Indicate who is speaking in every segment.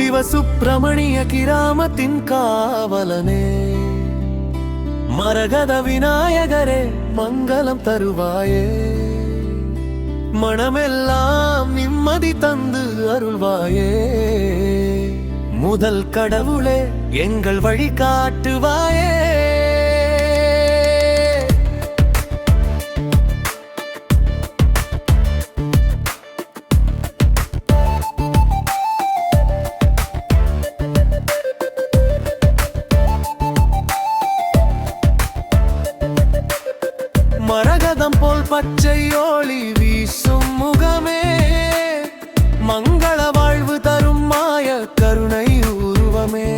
Speaker 1: சிவசுப்பிரமணிய கிராமத்தின் காவலனே, மரகத விநாயகரே மங்களம் தருவாயே, மனமெல்லாம் நிம்மதி தந்து அருள்வாயே, முதல் கடவுளே எங்கள் வழி காட்டுவாயே. மரகதம் போல் பச்சை ஒளி வீசும் முகமே, மங்கள வாழ்வு தரும் மாய கருணை உருவமே,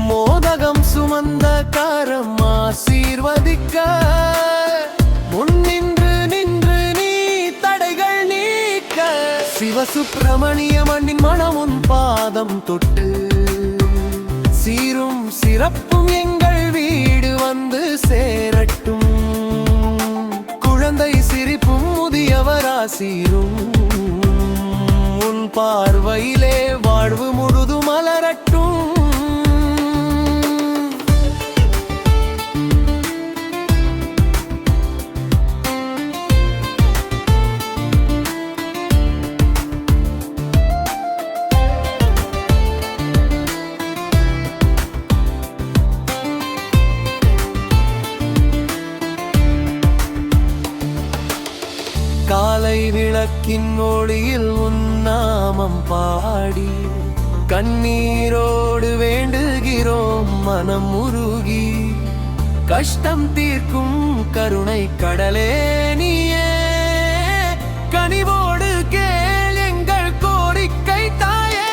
Speaker 1: மோதகம் சுமந்த கரம் ஆசீர்வதிக்க முன்னின்று நின்று நீ தடைகள் நீக்க, சிவசுப்பிரமணிய மண்ணின் மனம் உன் பாதம் தொட்டு சீரும் சிறப்பும் எங்கள் வீடு வந்து சேரட்டும், குழந்தை சிரிப்பும் முதியவராசீரும் உன் பார்வையிலே வாழ்வு முழுது மலரட்டும். காலை விளக்கின் ஒளியில் உன் நாமம் பாடி கண்ணீரோடு வேண்டுகிறோம் மனம் உருகி, கஷ்டம் தீர்க்கும் கருணை கடலே நீயே, கனிவோடு கேள் எங்கள் கோரிக்கை தாயே.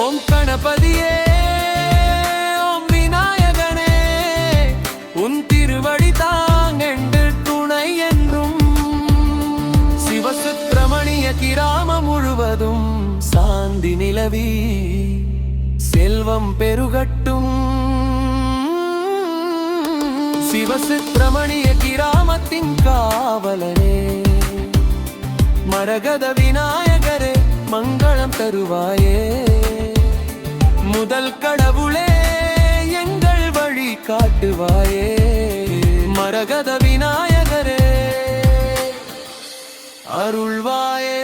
Speaker 1: ஓம் கணபதியே, ஓம் விநாயகனே, உன் திருவடி தாங்கெண்டு துணை என்றும், சிவசுப்பிரமணிய கிராமம் முழுவதும் சாந்தி நிலவி செல்வம் பெருகட்டும், சிவசுப்பிரமணிய கிராமத்தின் காவலனே, மரகத விநாயகரே மங்களம் தருவாயே, முதல் கடவுளே எங்கள் வழி காட்டுவாயே, மரகத விநாயகரே அருள்வாயே.